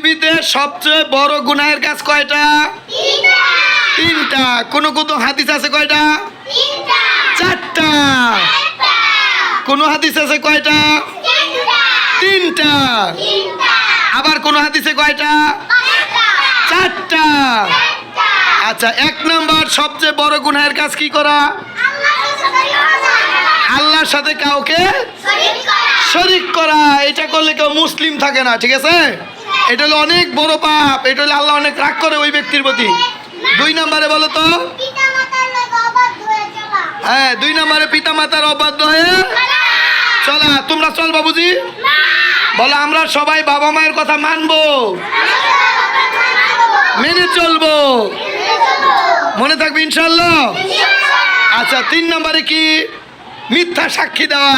পৃথিবীতে সবচেয়ে বড় গুনাহের কাজ কয়টা? তিনটা। কোন হাদিস আছে কয়টা? চারটা। কোন হাদিস আছে কয়টা? তিনটা। আবার কোন হাদিসে কয়টা? চারটা। আচ্ছা, 1 নাম্বার সবচেয়ে বড় গুনাহের কাজ কি করা? আল্লাহর সাথে কাউকে শরীক করা। এটা করলে কেউ মুসলিম থাকে না, ঠিক আছে? এটা হলো অনেক বড় পাপ। এটা হলে আল্লাহ অনেক রাগ করে ওই ব্যক্তির প্রতি। 2 নম্বরে বলো তো। হ্যাঁ, 2 নম্বরে পিতা মাতার অবাধ্য হয়ে চলা। তোমরা চলবা বুঝি? বলো আমরা সবাই বাবা মায়ের কথা মানবো, মেনে চলবো, মনে থাকবে ইনশাআল্লাহ। আচ্ছা, 3 নম্বরে কি? মিথ্যা সাক্ষী দেওয়া।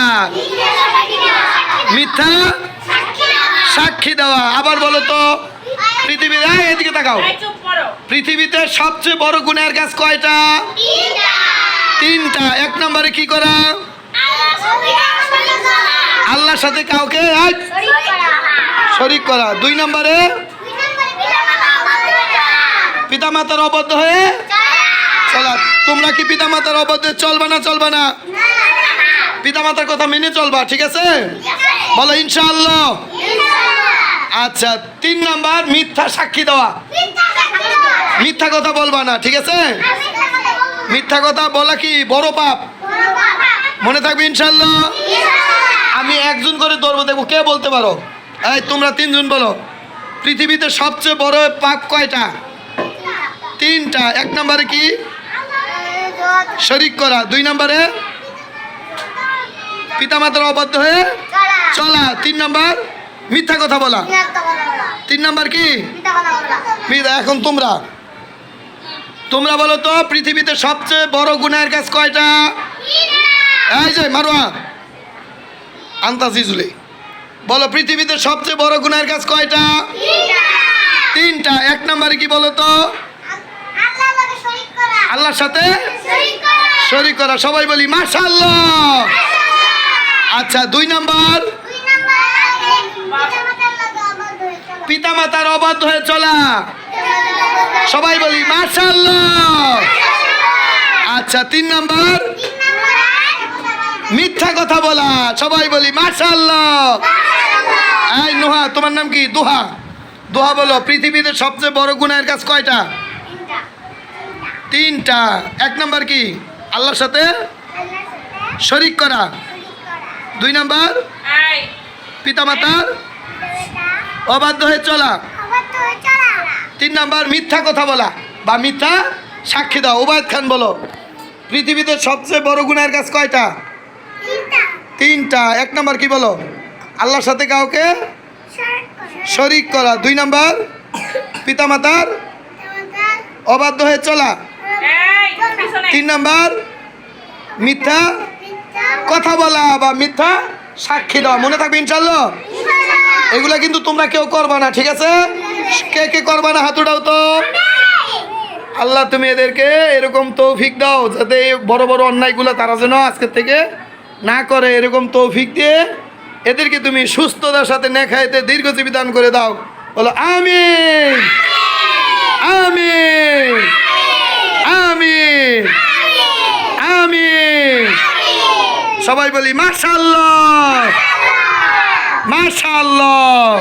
মিথ্যা সাক্ষী দেওয়া। আবার বলো তো, পৃথিবীতে এদিকে তাকাও, পৃথিবীতে সবচেয়ে বড় গুনাহের কাজ কয়টা? তিনটা। 1 নম্বরে কি করা? আল্লাহর সাথে কাউকে শরীক করা। 2 নম্বরে পিতা মাতার অবাধ্য হয়ে চলা। তোমরা কি পিতা মাতার অবাধ্য চলবা না? চলবা না? পিতা মাতার কথা মেনে চলবা, ঠিক আছে? বলো ইনশাআল্লাহ। আচ্ছা, 3 নাম্বার মিথ্যা সাক্ষী দেওয়া। মিথ্যা কথা বলবা না, ঠিক আছে? মিথ্যা কথা বলা কি বড় পাপ, মনে থাকবে ইনশাআল্লাহ। আমি একজন করে ধরবো, দেখবো কে বলতে পারো। এই তোমরা 3 জন বলো, পৃথিবীতে সবচেয়ে বড় পাপ কয়টা? 3টা। 1 নম্বরে কি? শরীক করা। 2 নম্বরে পিতামাতার অবাধ্য হয়ে চলা। 3 নম্বর মিথ্যা কথা বলা। 3 নম্বর কি? এখন তোমরা বলো তো, পৃথিবীতে সবচেয়ে বড় গুনাহের কাজ কয়টা? এই যে মারোয়া আন্তাজিজুলে বলো, পৃথিবীতে সবচেয়ে বড় গুনাহের কাজ কয়টা? 3টা। 1 নম্বরে কি বলো তো? আল্লাহর সাথে শরীক করা। সবাই বলি মাশাআল্লাহ। আচ্ছা, 2 নম্বর পিতা মাতার অবাধ্য হয়ে চলা। সবাই বলি মাশাআল্লাহ। আচ্ছা, 3 নম্বর মিথ্যা কথা বলা। সবাই বলি মাশাআল্লাহ। এই নোহা, তোমার নাম কি? দোহা বলো, পৃথিবীতে সবচেয়ে বড় গুনাহের কাজ কয়টা? 3টা। 1 নম্বর কি? আল্লাহর সাথে শরীক করা। 2 নম্বর পিতামাতার অবাধ্য হয়ে চলা। 3 নম্বর মিথ্যা কথা বলা বা মিথ্যা সাক্ষী দাও। ওবায়দ খান বলো, পৃথিবীতে সবচেয়ে বড় গুনাহের কাজ কয়টা? 3টা। 1 নম্বর কি বলো? আল্লাহর সাথে কাউকে শরীক করা। 2 নম্বর পিতামাতার অবাধ্য হয়ে চলা। 3 নম্বর মিথ্যা কথা বলা বা মিথ্যা সাক্ষী দেওয়া। মনে থাকবে ইনশাআল্লাহ। এগুলা কিন্তু তোমরা কেউ করবা না, ঠিক আছে? কে কে করবা না হাত উঠাও তো। আল্লাহ তুমি এদেরকে এরকম তৌফিক দাও, যাতে বড় বড় অন্যায়গুলো তারা যেন আজকের থেকে না করে। এরকম তৌফিক দিয়ে এদেরকে তুমি সুস্থতার সাথে নেখাইতে দীর্ঘজীবী দান করে দাও। বলো আমিন, আমিন, আমিন, আমিন। সবাই বলি মাশাআল্লাহ, মাশাআল্লাহ।